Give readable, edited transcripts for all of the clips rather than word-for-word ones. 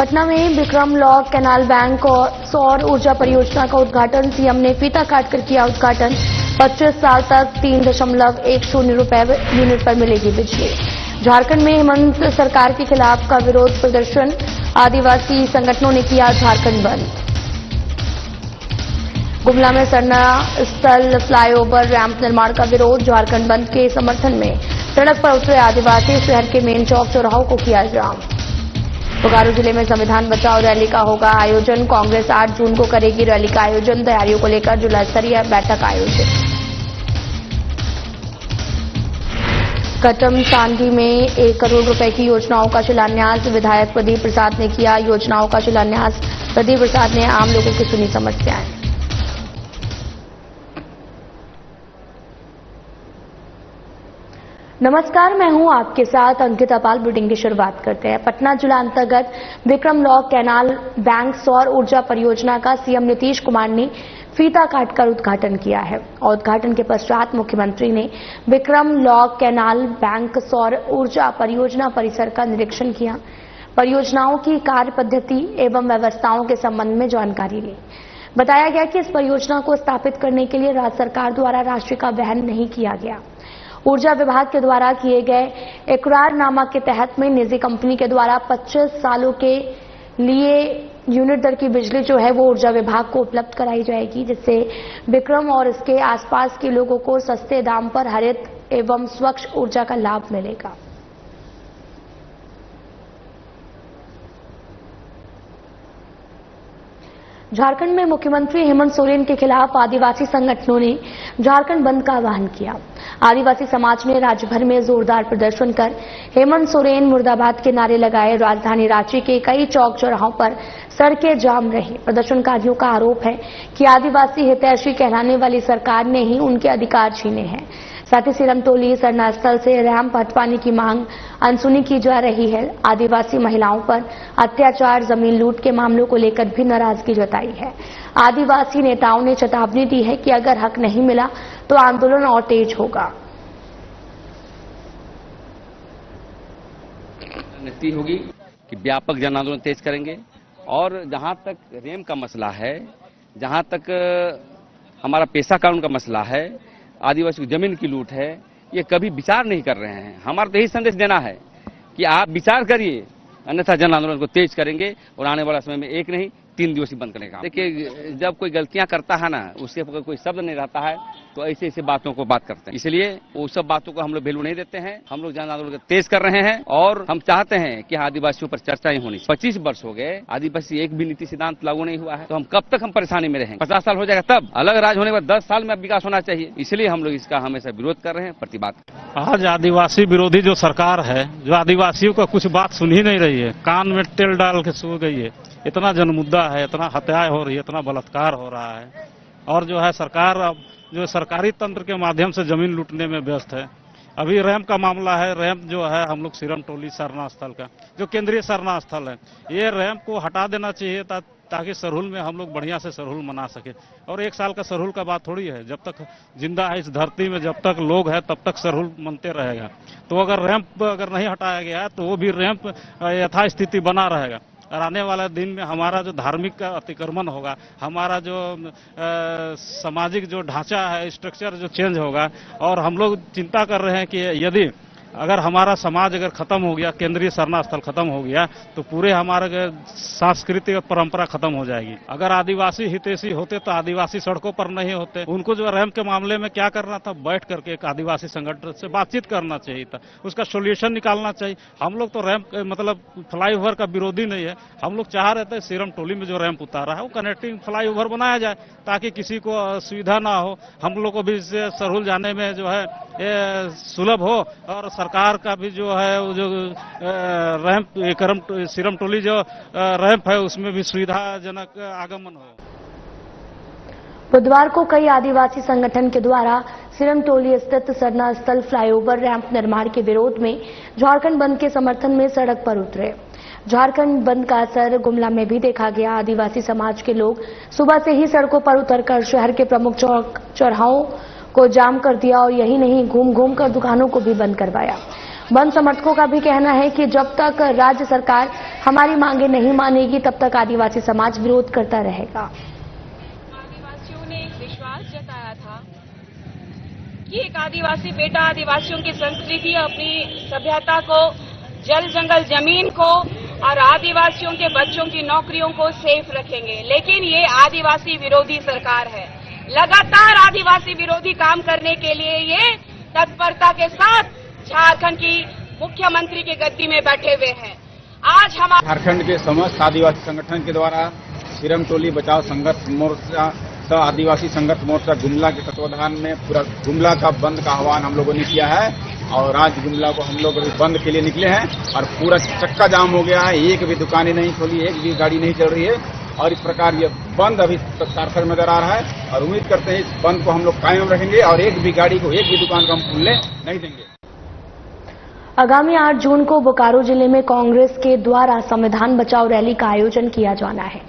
पटना में Vikram law canal bank और सौर ऊर्जा परियोजना का उद्घाटन। सीएम ने फीता काटकर किया उद्घाटन। 25 साल तक 3.10 रुपए यूनिट पर मिलेगी बिजली। झारखंड में हेमंत सरकार के खिलाफ का विरोध प्रदर्शन। आदिवासी संगठनों ने किया झारखंड बंद। गुमला में सरना स्थल फ्लाईओवर रैंप निर्माण का विरोध। झारखंड बंद के समर्थन में सड़क पर उतरे आदिवासी। शहर के मेन चौक चौराहों को किया जाम। बोकारो जिले में संविधान बचाओ रैली का होगा आयोजन। कांग्रेस 8 जून को करेगी रैली का आयोजन। तैयारियों को लेकर जिला स्तरीय बैठक आयोजित। कटम सांडी में 1 करोड़ रुपए की योजनाओं का शिलान्यास। विधायक प्रदीप प्रसाद ने किया योजनाओं का शिलान्यास। प्रदीप प्रसाद ने आम लोगों की सुनी समस्याएं। नमस्कार, मैं हूं आपके साथ अंकिता पाल। बुलेटिन की शुरुआत करते हैं। पटना जिला अंतर्गत विक्रम लॉ कैनाल बैंक सौर ऊर्जा परियोजना का सीएम नीतीश कुमार ने फीता काटकर उद्घाटन किया है और उद्घाटन के पश्चात मुख्यमंत्री ने विक्रम लॉ कैनाल बैंक सौर ऊर्जा परियोजना परिसर का निरीक्षण किया। परियोजनाओं की कार्य पद्धति एवं व्यवस्थाओं के संबंध में जानकारी ली। बताया गया कि इस परियोजना को स्थापित करने के लिए राज्य सरकार द्वारा राशि का वहन नहीं किया गया। ऊर्जा विभाग के द्वारा किए गए इकरारनामा के तहत में निजी कंपनी के द्वारा 25 सालों के लिए यूनिट दर की बिजली जो है वो ऊर्जा विभाग को उपलब्ध कराई जाएगी, जिससे विक्रम और इसके आसपास के लोगों को सस्ते दाम पर हरित एवं स्वच्छ ऊर्जा का लाभ मिलेगा। झारखंड में मुख्यमंत्री हेमंत सोरेन के खिलाफ आदिवासी संगठनों ने झारखंड बंद का आह्वान किया। आदिवासी समाज ने राज्य भर में जोरदार प्रदर्शन कर हेमंत सोरेन मुर्दाबाद के नारे लगाए। राजधानी रांची के कई चौक चौराहों पर सड़कें जाम रही। प्रदर्शनकारियों का आरोप है कि आदिवासी हितैषी कहलाने वाली सरकार ने ही उनके अधिकार छीने हैं। साथ ही सिरमटोली सरना स्थल से रैंप हटवाने की मांग अनसुनी की जा रही है। आदिवासी महिलाओं पर अत्याचार, जमीन लूट के मामलों को लेकर भी नाराजगी जताई है। आदिवासी नेताओं ने चेतावनी दी है कि अगर हक नहीं मिला तो आंदोलन और तेज होगा। रणनीति होगी कि व्यापक जन आंदोलन तेज करेंगे और जहां तक रेम का मसला है, जहां तक हमारा पेशा कानून का मसला है, आदिवासी की जमीन की लूट है, ये कभी विचार नहीं कर रहे हैं। हमारा तो यही संदेश देना है कि आप विचार करिए, अन्यथा जन आंदोलन को तेज करेंगे और आने वाला समय में 1 नहीं 3 दिवसीय बंद करने का। देखिए, जब कोई गलतियां करता है ना, उससे कोई शब्द नहीं रहता है तो ऐसे ऐसे बातों को बात करते हैं। इसलिए वो सब बातों को हम लोग वैल्यू नहीं देते हैं। हम लोग जन आंदोलन को तेज कर रहे हैं और हम चाहते हैं कि आदिवासियों पर चर्चा ही होनी। 25 वर्ष हो गए, आदिवासी एक भी नीति सिद्धांत लागू नहीं हुआ है, तो हम कब तक हम परेशानी में रहेंगे? 50 साल हो जाएगा तब अलग राज होने के बाद 10 साल में विकास होना चाहिए। इसलिए हम लोग इसका हमेशा विरोध कर रहे हैं, प्रतिबाद। आज आदिवासी विरोधी जो सरकार है, जो आदिवासियों का कुछ बात सुन ही नहीं रही है, कान में तेल डाल के सो गई है। इतना जनमुद्दा है, इतना हत्याएं हो रही है, इतना बलात्कार हो रहा है और जो है सरकार अब जो सरकारी तंत्र के माध्यम से जमीन लूटने में व्यस्त है। अभी रैंप का मामला है। रैंप जो है हम लोग सिरमटोली सरना स्थल का जो केंद्रीय सरना स्थल है, ये रैंप को हटा देना चाहिए ताकि सरहुल में हम लोग बढ़िया से सरहुल मना सके। और 1 साल का सरहुल का बात थोड़ी है, जब तक जिंदा है इस धरती में, जब तक लोग है तब तक सरहुल मनते रहेगा। तो अगर रैंप अगर नहीं हटाया गया तो वो भी रैंप यथास्थिति बना रहेगा और आने वाला दिन में हमारा जो धार्मिक का अतिक्रमण होगा, हमारा जो सामाजिक जो ढांचा है, स्ट्रक्चर जो चेंज होगा। और हम लोग चिंता कर रहे हैं कि यदि अगर हमारा समाज अगर खत्म हो गया, केंद्रीय सरना स्थल खत्म हो गया, तो पूरे हमारे सांस्कृतिक परंपरा खत्म हो जाएगी। अगर आदिवासी हितैषी होते तो आदिवासी सड़कों पर नहीं होते। उनको जो रैंप के मामले में क्या करना था, बैठ करके एक आदिवासी संगठन से बातचीत करना चाहिए था, उसका सोल्यूशन निकालना चाहिए। हम लोग तो रैंप मतलब फ्लाईओवर का विरोधी नहीं है। हम लोग चाह रहे थे सिरमटोली में जो रैंप उतारा है वो कनेक्टिंग फ्लाईओवर बनाया जाए ताकि किसी को असुविधा ना हो, हम लोग को भी सरहुल जाने में जो है सुलभ हो और सरकार का भी जो है वो जो रैंप सिरमटोली जो रैंप है उसमें भी सुविधाजनक आगमन हो। बुधवार को कई आदिवासी संगठन के द्वारा सिरमटोली स्थित सरना स्थल फ्लाईओवर रैंप निर्माण के विरोध में झारखंड बंद के समर्थन में सड़क पर उतरे। झारखंड बंद का असर गुमला में भी देखा गया। आदिवासी समाज के लोग सुबह से ही सड़कों पर उतरकर शहर के प्रमुख चौक चौराहों को जाम कर दिया और यही नहीं, घूम घूम कर दुकानों को भी बंद करवाया। बंद समर्थकों का भी कहना है कि जब तक राज्य सरकार हमारी मांगे नहीं मानेगी तब तक आदिवासी समाज विरोध करता रहेगा। आदिवासियों ने एक विश्वास जताया था कि एक आदिवासी बेटा आदिवासियों की संस्कृति, अपनी सभ्यता को, जल जंगल जमीन को और आदिवासियों के बच्चों की नौकरियों को सेफ रखेंगे। लेकिन ये आदिवासी विरोधी सरकार है। लगातार आदिवासी विरोधी काम करने के लिए ये तत्परता के साथ झारखंड की मुख्यमंत्री की गद्दी में बैठे हुए हैं। आज हम झारखंड के समस्त आदिवासी संगठन के द्वारा सिरम टोली बचाओ संघर्ष मोर्चा सह आदिवासी संघर्ष मोर्चा गुमला के तत्वाधान में पूरा गुमला का बंद का आह्वान हम लोगों ने किया है और आज गुमला को हम लोग अभी बंद के लिए निकले हैं और पूरा चक्का जाम हो गया है। एक भी दुकानें नहीं खोली, एक भी गाड़ी नहीं चल रही है और इस प्रकार ये बंद अभी तक सार्थक नजर आ रहा है और उम्मीद करते हैं इस बंद को हम लोग कायम रखेंगे और एक भी गाड़ी को, एक भी दुकान को हम खुलने नहीं देंगे। आगामी 8 जून को बोकारो जिले में कांग्रेस के द्वारा संविधान बचाओ रैली का आयोजन किया जाना है,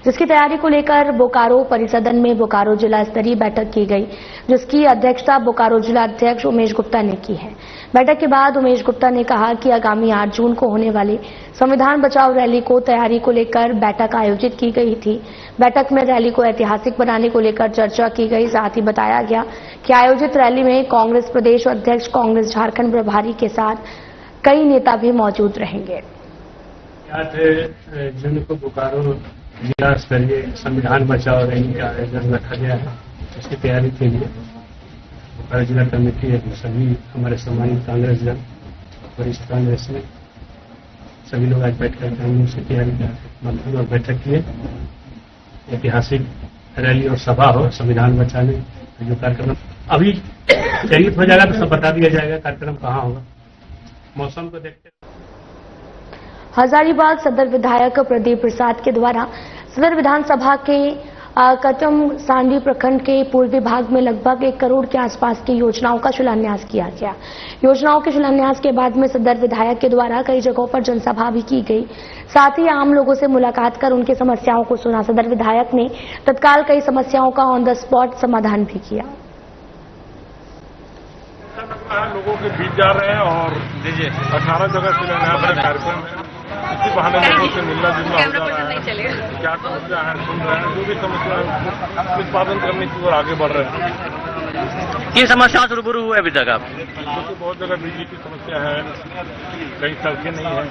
जिसकी तैयारी को लेकर बोकारो परिसदन में बोकारो जिला स्तरीय बैठक की गई, जिसकी अध्यक्षता बोकारो जिला अध्यक्ष उमेश गुप्ता ने की है। बैठक के बाद उमेश गुप्ता ने कहा कि आगामी 8 जून को होने वाली संविधान बचाओ रैली को तैयारी को लेकर बैठक आयोजित की गई थी। बैठक में रैली को ऐतिहासिक बनाने को लेकर चर्चा की गई। साथ ही बताया गया कि आयोजित रैली में कांग्रेस प्रदेश अध्यक्ष, कांग्रेस झारखंड प्रभारी के साथ कई नेता भी मौजूद रहेंगे। 8 जून को बोकारो जिला स्तरीय संविधान बचाओ रैली का आयोजन रखा गया है। इसकी तैयारी के लिए बोकारो जिला कमेटी सभी हमारे सम्मानित कांग्रेस जन, वरिष्ठ कांग्रेस में सभी लोग आज बैठ कर हमने उसकी तैयारी मंत्री और बैठक किए। ऐतिहासिक रैली और सभा हो संविधान बचाने का जो कार्यक्रम अभी तैयारी हो जाएगा तो सब बता दिया जाएगा कार्यक्रम कहाँ होगा। मौसम को देखते हजारीबाग सदर विधायक प्रदीप प्रसाद के द्वारा सदर विधानसभा के कटम सांडी प्रखंड के पूर्वी भाग में लगभग 1 करोड़ के आसपास की योजनाओं का शिलान्यास किया गया। योजनाओं के शिलान्यास के बाद में सदर विधायक के द्वारा कई जगहों पर जनसभा भी की गई। साथ ही आम लोगों से मुलाकात कर उनकी समस्याओं को सुना। सदर विधायक ने तत्काल कई समस्याओं का ऑन द स्पॉट समाधान भी किया। लोगों के बीच जा रहे हैं और 18 जगह शिलान्यास का कार्यक्रम है। इसी बहाने लोगों से मिलना जुलना हो रहा है। क्या समस्या है सुन रहे हैं, जो भी समस्या है निष्पादन करने की ओर आगे बढ़ रहे हैं। किन समस्याओं से रूबरू हुए अभी तक आप? क्योंकि बहुत जगह बिजली की समस्या है, कहीं सड़कें नहीं है,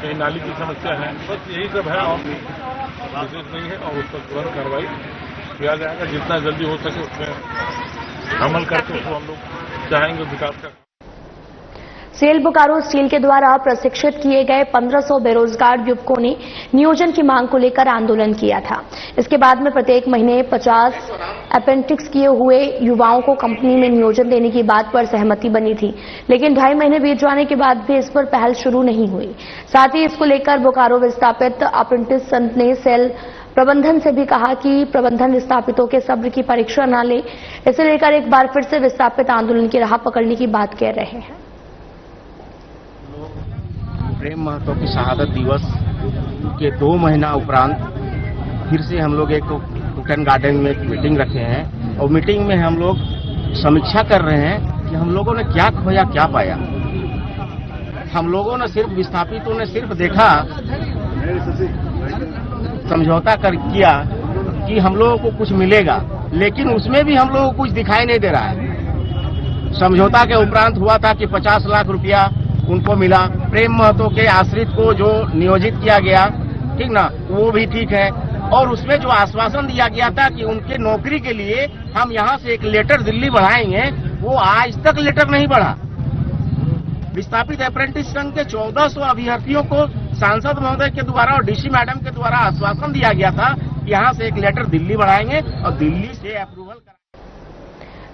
कहीं नाली की समस्या है, बस यही सब है और विशेष नहीं है और उस पर तुरंत कार्रवाई किया जाएगा। जितना जल्दी हो सके उसमें अमल करके उसको हम लोग चाहेंगे विकास का। सेल बोकारो स्टील के द्वारा प्रशिक्षित किए गए 1500 बेरोजगार युवकों ने नियोजन की मांग को लेकर आंदोलन किया था। इसके बाद में प्रत्येक महीने 50 अपेंडिक्स किए हुए युवाओं को कंपनी में नियोजन देने की बात पर सहमति बनी थी, लेकिन 2.5 महीने बीत जाने के बाद भी इस पर पहल शुरू नहीं हुई। साथ ही इसको लेकर बोकारो विस्थापित अप्रेंटिस संघ ने सेल प्रबंधन से भी कहा कि प्रबंधन विस्थापितों के सब्र की परीक्षा न ले। इसे लेकर एक बार फिर से विस्थापित आंदोलन की राह पकड़ने की बात कह रहे हैं। प्रेम महतो की शहादत दिवस के 2 महीना उपरांत फिर से हम लोग एक कुटन गार्डन में एक मीटिंग रखे हैं और मीटिंग में हम लोग समीक्षा कर रहे हैं कि हम लोगों ने क्या खोया क्या पाया। हम लोगों ने सिर्फ विस्थापितों ने सिर्फ देखा, समझौता कर किया कि हम लोगों को कुछ मिलेगा, लेकिन उसमें भी हम लोगों को कुछ दिखाई नहीं दे रहा है। समझौता के उपरांत हुआ था कि 50 लाख रुपया उनको मिला। प्रेम महतो के आश्रित को जो नियोजित किया गया, ठीक ना, वो भी ठीक है। और उसमें जो आश्वासन दिया गया था कि उनके नौकरी के लिए हम यहाँ से एक लेटर दिल्ली बढ़ाएंगे, वो आज तक लेटर नहीं बढ़ा। विस्थापित अप्रेंटिस संघ के 1400 अभ्यर्थियों को सांसद महोदय के द्वारा और डीसी मैडम के द्वारा आश्वासन दिया गया था कि यहाँ से एक लेटर दिल्ली बढ़ाएंगे और दिल्ली से अप्रूवल।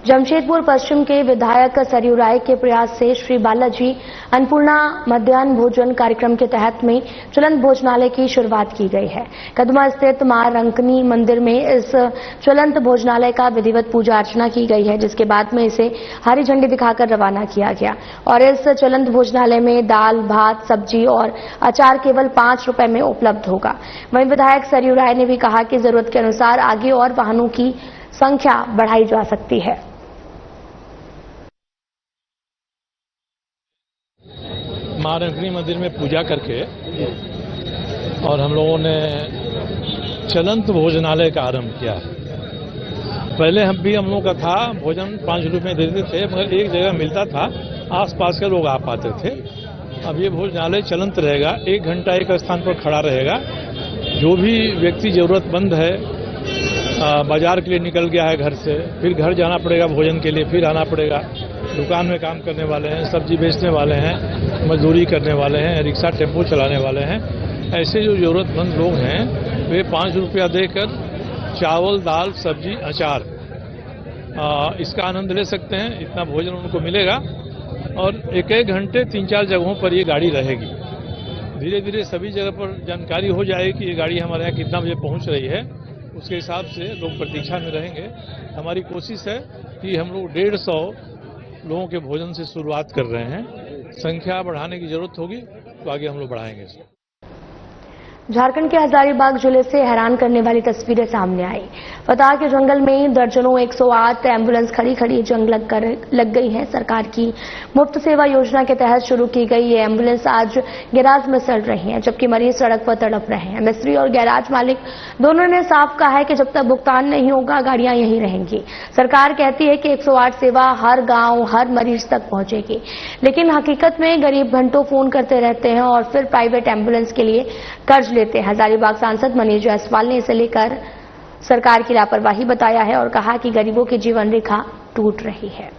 जमशेदपुर पश्चिम के विधायक सरयू राय के प्रयास से श्री बालाजी अन्नपूर्णा मध्याह्न भोजन कार्यक्रम के तहत में चलंत भोजनालय की शुरुआत की गई है। कदमा स्थित मां रंकनी मंदिर में इस चलंत भोजनालय का विधिवत पूजा अर्चना की गई है, जिसके बाद में इसे हरी झंडी दिखाकर रवाना किया गया और इस चलंत भोजनालय में दाल, भात, सब्जी और अचार केवल 5 रुपए में उपलब्ध होगा। वहीं विधायक सरयू राय ने भी कहा कि जरूरत के अनुसार आगे और वाहनों की संख्या बढ़ाई जा सकती है। महारंकनी मंदिर में पूजा करके और हम लोगों ने चलंत भोजनालय का आरंभ किया है। पहले हम लोगों का था भोजन 5 रुपये में देते थे, मगर एक जगह मिलता था, आसपास के लोग आ पाते थे। अब ये भोजनालय चलंत रहेगा, 1 घंटा एक स्थान पर खड़ा रहेगा। जो भी व्यक्ति जरूरतमंद है, बाजार के लिए निकल गया है घर से, फिर घर जाना पड़ेगा भोजन के लिए, फिर आना पड़ेगा। दुकान में काम करने वाले हैं, सब्जी बेचने वाले हैं, मजदूरी करने वाले हैं, रिक्शा टेम्पो चलाने वाले हैं, ऐसे जो जरूरतमंद लोग हैं वे 5 रुपया देकर चावल, दाल, सब्जी, अचार इसका आनंद ले सकते हैं। इतना भोजन उनको मिलेगा और 1-1 घंटे 3-4 जगहों पर ये गाड़ी रहेगी। धीरे धीरे सभी जगह पर जानकारी हो जाएगी कि ये गाड़ी हमारे यहाँ कितना बजे पहुँच रही है, उसके हिसाब से लोग प्रतीक्षा में रहेंगे। हमारी कोशिश है कि हम लोग 150 लोगों के भोजन से शुरुआत कर रहे हैं। संख्या बढ़ाने की जरूरत होगी तो आगे हम लोग बढ़ाएंगे। झारखंड के हजारीबाग जिले से हैरान करने वाली तस्वीरें सामने आई। फतह के जंगल में दर्जनों 108 एम्बुलेंस खड़ी जंग लग गई है। सरकार की मुफ्त सेवा योजना के तहत शुरू की गई ये एम्बुलेंस आज गैराज में सड़ रही हैं, जबकि मरीज सड़क पर तड़प रहे हैं। मिस्त्री और गैराज मालिक दोनों ने साफ कहा है कि जब तक भुगतान नहीं होगा गाड़ियां यहीं रहेंगी। सरकार कहती है कि 108 सेवा हर गांव, हर मरीज तक पहुंचेगी, लेकिन हकीकत में गरीब घंटों फोन करते रहते हैं और फिर प्राइवेट एम्बुलेंस के लिए कर्ज लेते हैं। हजारीबाग सांसद मनीष जायसवाल ने इसे लेकर सरकार की लापरवाही बताया है और कहा कि गरीबों की जीवन रेखा टूट रही है।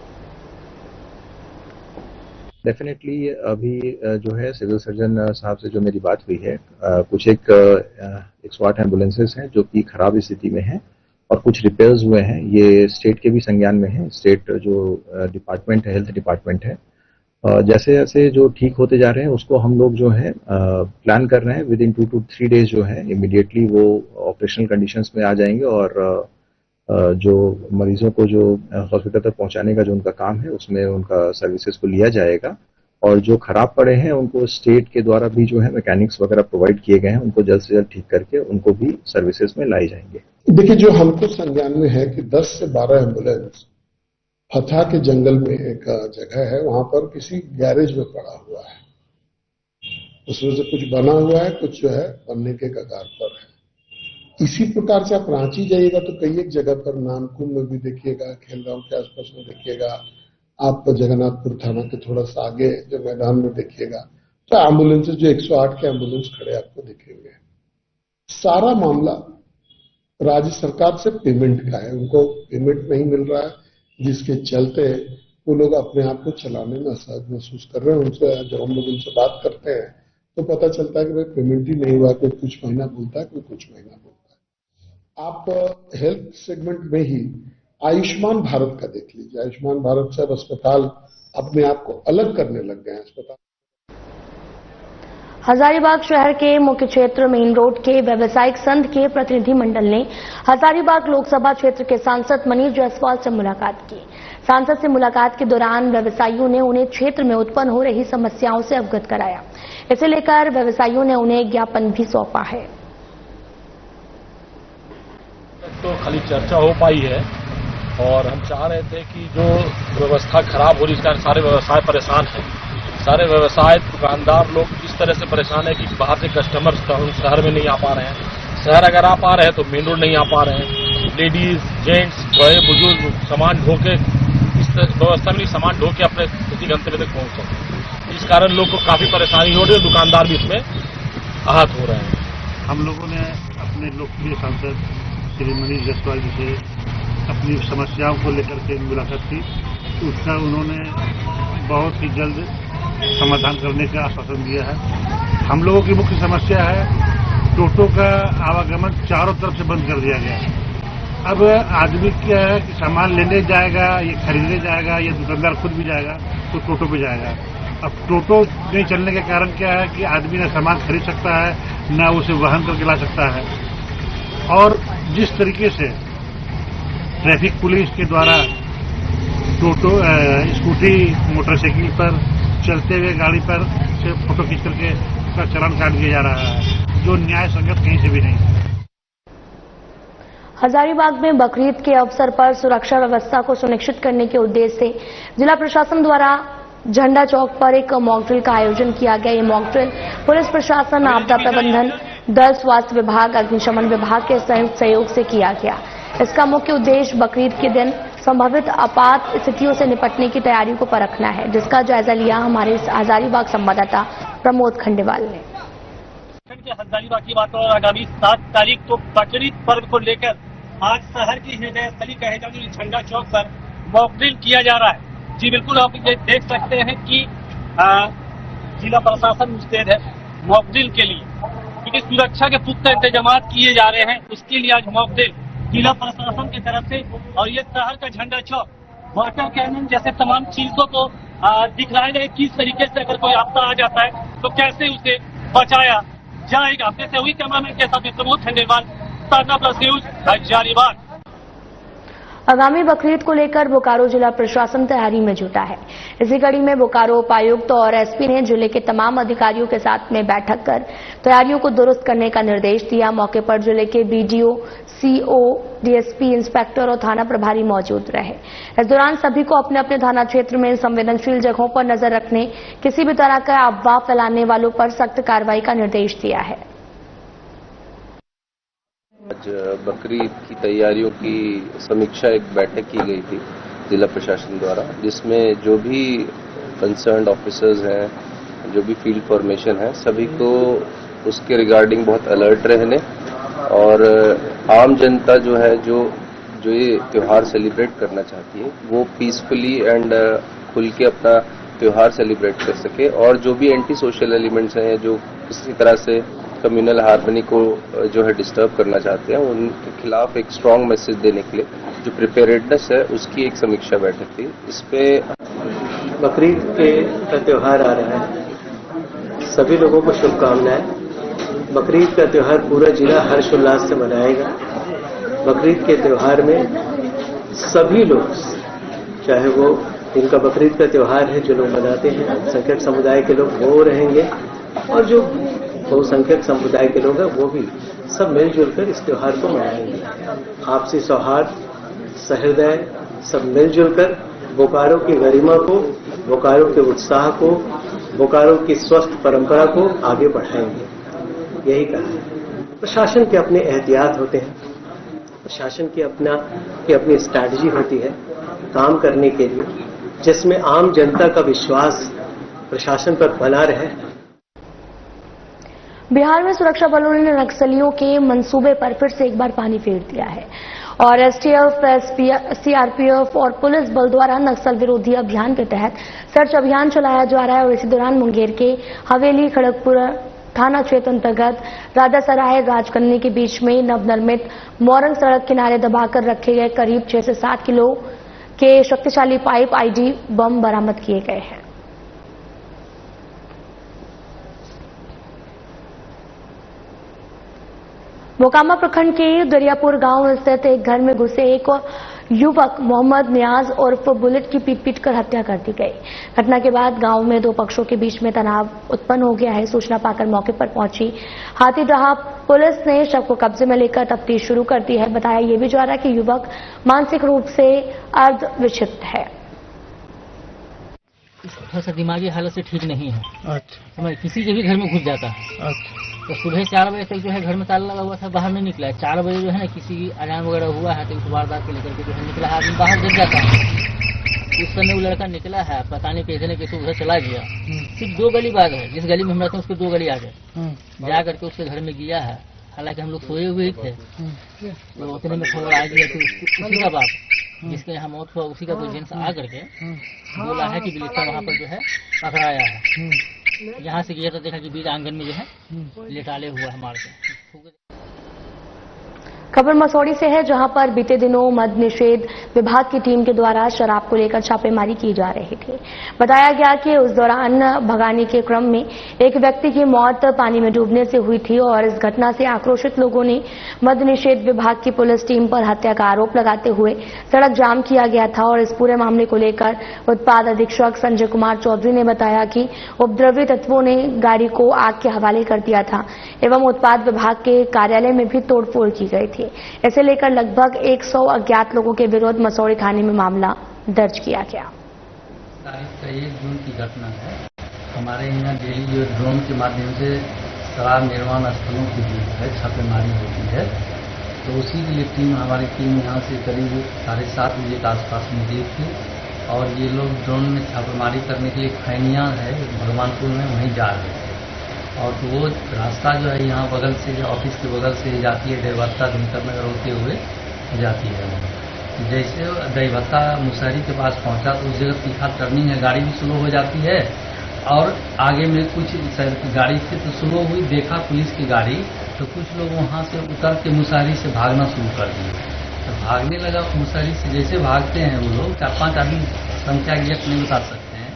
डेफिनेटली अभी जो है सिविल सर्जन साहब से जो मेरी बात हुई है, कुछ 108 एम्बुलेंसेस हैं जो कि खराब स्थिति में हैं और कुछ रिपेयर्स हुए हैं। ये स्टेट के भी संज्ञान में है। स्टेट जो डिपार्टमेंट है, हेल्थ डिपार्टमेंट है, जैसे जैसे जो ठीक होते जा रहे हैं उसको हम लोग जो है प्लान कर रहे हैं। विद इन 2 to 3 डेज जो है इमीडिएटली वो ऑपरेशनल कंडीशंस में आ जाएंगे और जो मरीजों को जो हॉस्पिटल तक पहुंचाने का जो उनका काम है उसमें उनका सर्विसेज को लिया जाएगा। और जो खराब पड़े हैं उनको स्टेट के द्वारा भी जो है मैकेनिक्स वगैरह प्रोवाइड किए गए हैं, उनको जल्द से जल्द ठीक करके उनको भी सर्विसेज में लाई जाएंगे। देखिए, जो हमको संज्ञान में है कि 10 से 12 एम्बुलेंस फतह के जंगल में एक जगह है, वहां पर किसी गैरेज में पड़ा हुआ है। उसमें से कुछ बना हुआ है, कुछ जो है बनने के कगार पर है। इसी प्रकार से आप रांची जाइएगा तो कई एक जगह पर, नानकुम में भी देखिएगा, खेलगांव के आसपास में देखिएगा, आप जगन्नाथपुर थाना के थोड़ा सा आगे जो मैदान में देखिएगा तो एम्बुलेंस जो 108 के एम्बुलेंस खड़े आपको दिखेंगे। सारा मामला राज्य सरकार से पेमेंट का है। उनको पेमेंट नहीं मिल रहा है, जिसके चलते वो लोग अपने आप को चलाने में असहज महसूस कर रहे हैं। उनसे जब हम लोग उनसे बात करते हैं तो पता चलता है कि भाई पेमेंट ही नहीं हुआ। कोई कुछ महीना बोलता है, कोई कुछ महीना बोलता है। आप हेल्थ सेगमेंट में ही आयुष्मान भारत का देख लीजिए। आयुष्मान भारत से अब अस्पताल अपने आप को अलग करने लग गए हैं। अस्पताल हजारीबाग शहर के मुख्य क्षेत्र मेन रोड के व्यवसायिक संघ के प्रतिनिधि मंडल ने हजारीबाग लोकसभा क्षेत्र के सांसद मनीष जायसवाल से मुलाकात की। सांसद से मुलाकात के दौरान व्यवसायियों ने उन्हें क्षेत्र में उत्पन्न हो रही समस्याओं से अवगत कराया। इसे लेकर व्यवसायियों ने उन्हें एक ज्ञापन भी सौंपा है। तो खाली चर्चा हो पाई है और हम चाह रहे थे कि जो व्यवस्था खराब हो रही है, सारे व्यवसाय परेशान हैं। सारे व्यवसाय दुकानदार लोग इस तरह से परेशान है कि बाहर से कस्टमर शहर में नहीं आ पा रहे हैं। शहर अगर आ पा रहे हैं तो मेन रोड नहीं आ पा रहे हैं। लेडीज, जेंट्स, बड़े बुजुर्ग सामान ढो के इस व्यवस्था में सामान ढो के अपने किसी गंतव्य तक पहुंच सकते। इस कारण लोग को काफी परेशानी हो रही है। दुकानदार भी इसमें आहत हो रहे हैं। हम लोगों ने अपने लोकप्रिय सांसद श्री मनीष जायसवाल जी से अपनी समस्याओं को लेकर के मुलाकात की। उसका उन्होंने बहुत ही जल्द समाधान करने का आश्वासन दिया है। हम लोगों की मुख्य समस्या है टोटो का आवागमन चारों तरफ से बंद कर दिया गया है। अब आदमी क्या है कि सामान लेने जाएगा, ये खरीदने जाएगा, या दुकानदार खुद भी जाएगा तो टोटो पे जाएगा। अब टोटो नहीं चलने के कारण क्या है कि आदमी ना सामान खरीद सकता है, ना उसे वहन करके ला सकता है। और जिस तरीके से ट्रैफिक पुलिस के द्वारा टोटो, स्कूटी, मोटरसाइकिल पर चलते हुए गाड़ी पर से फोटो खींच करके उसका चालान काट दिया जा रहा है, जो न्याय संगत कहीं से भी नहीं। हजारीबाग में बकरीद के अवसर पर सुरक्षा व्यवस्था को सुनिश्चित करने के उद्देश्य से जिला प्रशासन द्वारा झंडा चौक पर एक मॉक ड्रिल का आयोजन किया गया। ये मॉक ड्रिल पुलिस प्रशासन, आपदा प्रबंधन दल, स्वास्थ्य विभाग, अग्निशमन विभाग के संयुक्त सहयोग से किया गया। इसका मुख्य उद्देश्य बकरीद के दिन संभावित आपात स्थितियों से निपटने की तैयारियों को परखना है, जिसका जायजा लिया हमारे हजारीबाग संवाददाता प्रमोद खंडेवाल ने। हजारीबाग की बात और आगामी 7 तारीख को बकरीद पर्व को लेकर आज शहर की हृदय स्थली कहे जाने वाली झंडा चौक पर मॉक ड्रिल किया जा रहा है। जी बिल्कुल, आप ये देख सकते हैं कि जिला प्रशासन मुस्तैद है मॉक ड्रिल के लिए, क्योंकि सुरक्षा के पुख्ता इंतजाम किए जा रहे हैं। उसके लिए आज मॉक ड्रिल जिला प्रशासन की तरफ से, और ये शहर का झंडा चौक वाटर कैनन जैसे तमाम चीजों को दिखलाया जाए किस तरीके से अगर कोई आपदा आ जाता है तो कैसे उसे बचाया जाएगा। जैसे हुई कैमरामैन के साथ प्रमोद खंडेवाल, ताजा प्लस न्यूज, हजारीबाग। आगामी बकरीद को लेकर बोकारो जिला प्रशासन तैयारी में जुटा है। इसी कड़ी में बोकारो उपायुक्त और एसपी ने जिले के तमाम अधिकारियों के साथ में बैठक कर तैयारियों को दुरुस्त करने का निर्देश दिया। मौके पर जिले के बीडीओ, सीओ, डीएसपी, इंस्पेक्टर और थाना प्रभारी मौजूद रहे। इस दौरान सभी को अपने अपने थाना क्षेत्र में संवेदनशील जगहों पर नजर रखने, किसी भी तरह का अफवाह फैलाने वालों पर सख्त कार्रवाई का निर्देश दिया है। आज बकरीद की तैयारियों की समीक्षा एक बैठक की गई थी जिला प्रशासन द्वारा, जिसमें जो भी कंसर्न्ड ऑफिसर्स हैं, जो भी फील्ड फॉर्मेशन है, सभी को उसके रिगार्डिंग बहुत अलर्ट रहने और आम जनता जो है जो ये त्यौहार सेलिब्रेट करना चाहती है वो पीसफुली एंड खुल के अपना त्यौहार सेलिब्रेट कर सके, और जो भी एंटी सोशल एलिमेंट्स हैं जो किसी तरह से कम्युनल हार्मनी को जो है डिस्टर्ब करना चाहते हैं, उनके खिलाफ एक स्ट्रांग मैसेज देने के लिए जो प्रिपेयर्डनेस है उसकी एक समीक्षा बैठक थी। इसपे बकरीद का त्यौहार आ रहा है, सभी लोगों को शुभकामनाएं। बकरीद का त्यौहार पूरा जिला हर्षोल्लास से मनाएगा। बकरीद के त्यौहार में सभी लोग, चाहे वो जिनका बकरीद का त्यौहार है, जो लोग मनाते हैं, अल्पसंख्यक समुदाय के लोग वो रहेंगे, और जो बहुसंख्यक समुदाय के लोग हैं वो भी सब मिलजुल कर इस त्योहार को मनाएंगे। आपसी सौहार्द, सहृदय, सब मिलजुल कर बोकारो की गरिमा को, बोकारो के उत्साह को, बोकारो की स्वस्थ परंपरा को आगे बढ़ाएंगे। यही कहा है। प्रशासन के अपने एहतियात होते हैं, प्रशासन की अपनी स्ट्रैटेजी होती है काम करने के लिए, जिसमें आम जनता का विश्वास प्रशासन पर बना रहे। बिहार में सुरक्षा बलों ने नक्सलियों के मंसूबे पर फिर से एक बार पानी फेर दिया है और एसटीएफ, सीआरपीएफ और पुलिस बल द्वारा नक्सल विरोधी अभियान के तहत सर्च अभियान चलाया जा रहा है। और इसी दौरान मुंगेर के हवेली खड़गपुर थाना क्षेत्र अंतर्गत राजासराय राजकन्नी के बीच में नवनिर्मित मोरंग सड़क किनारे दबाकर रखे गए करीब 6 से 7 किलो के शक्तिशाली पाइप आईडी बम बरामद किए गए हैं। मोकामा प्रखंड के दरियापुर गांव स्थित एक घर में घुसे एक युवक मोहम्मद नियाज उर्फ बुलेट की पीट कर हत्या कर दी गई। घटना के बाद गांव में 2 पक्षों के बीच में तनाव उत्पन्न हो गया है। सूचना पाकर मौके पर पहुंची हाथीदहा पुलिस ने शव को कब्जे में लेकर तफ्तीश शुरू कर दी है। बताया यह भी जा रहा है कि युवक मानसिक रूप से अर्ध विक्षिप्त है, थोड़ा सा दिमागी हालत से ठीक नहीं है। अच्छा। किसी के भी घर में घुस जाता है। अच्छा। तो सुबह 4 बजे तक जो है घर में ताला लगा हुआ था, बाहर नहीं निकला है। 4 बजे जो है ना किसी की अजान वगैरह हुआ है तो उस वारदात को लेकर के जो है निकला है, आदमी बाहर गिर जाता है। उस समय वो लड़का निकला है, पता नहीं कैसे न कैसे उधर चला गया। सिर्फ 2 गली बाद है, जिस गली में हम रहते हैं उसके 2 गली आगे जा करके उसके घर में गया है। हालांकि हम लोग सोए हुए थे तो उतने में खबर आ गया कि उसी का बाप जिसके यहाँ मौत हुआ उसी का कोई जेंट्स आ करके बोला है कि बिलेटा वहाँ पर जो है पकड़ाया है। यहाँ से गया तो देखा कि बीच आंगन में जो है लेटाले हुआ है मार के। खबर मसौड़ी से है, जहां पर बीते दिनों मद्य निषेध विभाग की टीम के द्वारा शराब को लेकर छापेमारी की जा रही थी। बताया गया कि उस दौरान भगाने के क्रम में एक व्यक्ति की मौत पानी में डूबने से हुई थी और इस घटना से आक्रोशित लोगों ने मद्य निषेध विभाग की पुलिस टीम पर हत्या का आरोप लगाते हुए सड़क जाम किया गया था। और इस पूरे मामले को लेकर उत्पाद अधीक्षक संजय कुमार चौधरी ने बताया कि उपद्रवी तत्वों ने गाड़ी को आग के हवाले कर दिया था एवं उत्पाद विभाग के कार्यालय में भी तोड़फोड़ की गई थी। इसे लेकर लगभग 100 अज्ञात लोगों के विरुद्ध मसौड़ी थाने में मामला दर्ज किया गया। तारीख का 1 जून की घटना है। हमारे यहाँ डेली जो ड्रोन के माध्यम से शराब निर्माण स्थलों की जो है छापेमारी होती है, तो उसी के लिए हमारी टीम यहाँ से करीब 7:30 बजे के आसपास में गई थी और ये लोग ड्रोन में छापेमारी करने के लिए खैनिया है भगवानपुर में वहीं जा रहे थे। और तो वो रास्ता जो है यहाँ बगल से ऑफिस के बगल से जाती है, देवभत्ता दिनकर नगर होते हुए जाती है। जैसे देवभत्ता मुसहरी के पास पहुँचा तो उस जगह तीखा टर्निंग है, गाड़ी भी स्लो हो जाती है और आगे में कुछ गाड़ी थी तो स्लो हुई, देखा पुलिस की गाड़ी तो कुछ लोग वहाँ से उतर के मुसहरी से भागना शुरू कर दिए। तो भागने लगा मुसहरी से, जैसे भागते हैं वो लोग 4-5 आदमी, संख्या एग्जैक्ट नहीं बता सकते हैं,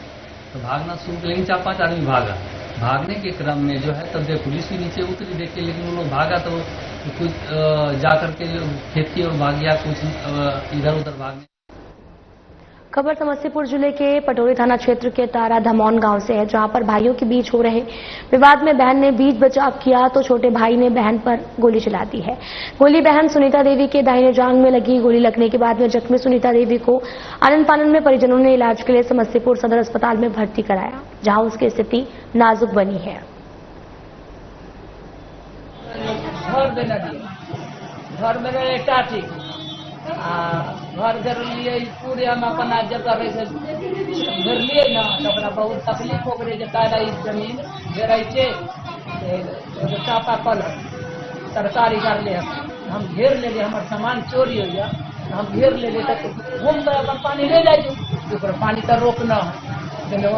तो भागना शुरू कर, लेकिन 4-5 आदमी भागा। भागने के क्रम में जो है तब देख पुलिस भी नीचे उतरी देखे, लेकिन वो लोग भागा तो कुछ जाकर के खेत की ओर भाग गया, कुछ इधर उधर भागने। खबर समस्तीपुर जिले के पटोरी थाना क्षेत्र के तारा धमौन गांव से है, जहां पर भाइयों के बीच हो रहे विवाद में बहन ने बीच बचाव किया तो छोटे भाई ने बहन पर गोली चला दी है। गोली बहन सुनीता देवी के दाहिने जांघ में लगी। गोली लगने के बाद में जख्मी सुनीता देवी को आनन फानन में परिजनों ने इलाज के लिए समस्तीपुर सदर अस्पताल में भर्ती कराया, जहां उसकी स्थिति नाजुक बनी है। घर में घर घर लिए पूरे हम अपन जगह रहे घर लिए ना तो बहुत तकलीफ हो गई। जब जमीन घेरे चापा कल सरकारी कर ले हम घेर ले हमारे सामान चोरी हो गया, हम घेर ले घूम गए अपन पानी ले जाए पानी तो रोकना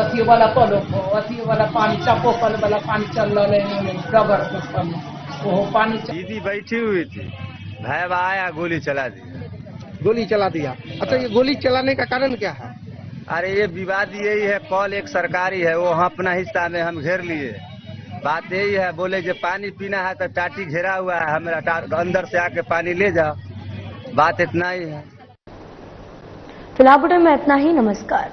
अथी वाला कल अथी वाला पानी चापो कल वाला पानी चल रहा डगर वो पानी। दीदी बैठी हुई थी, भाई आया गोली चला दी। गोली चला दिया। अच्छा, ये गोली चलाने का कारण क्या है? अरे ये विवाद यही है, कॉल एक सरकारी है, वो अपना हिस्सा में हम घेर लिए। बात यही है, बोले जो पानी पीना है तो टाटी घेरा हुआ है, हमारा अंदर से आके पानी ले जाओ। बात इतना ही है। फिलहाल में इतना ही। नमस्कार।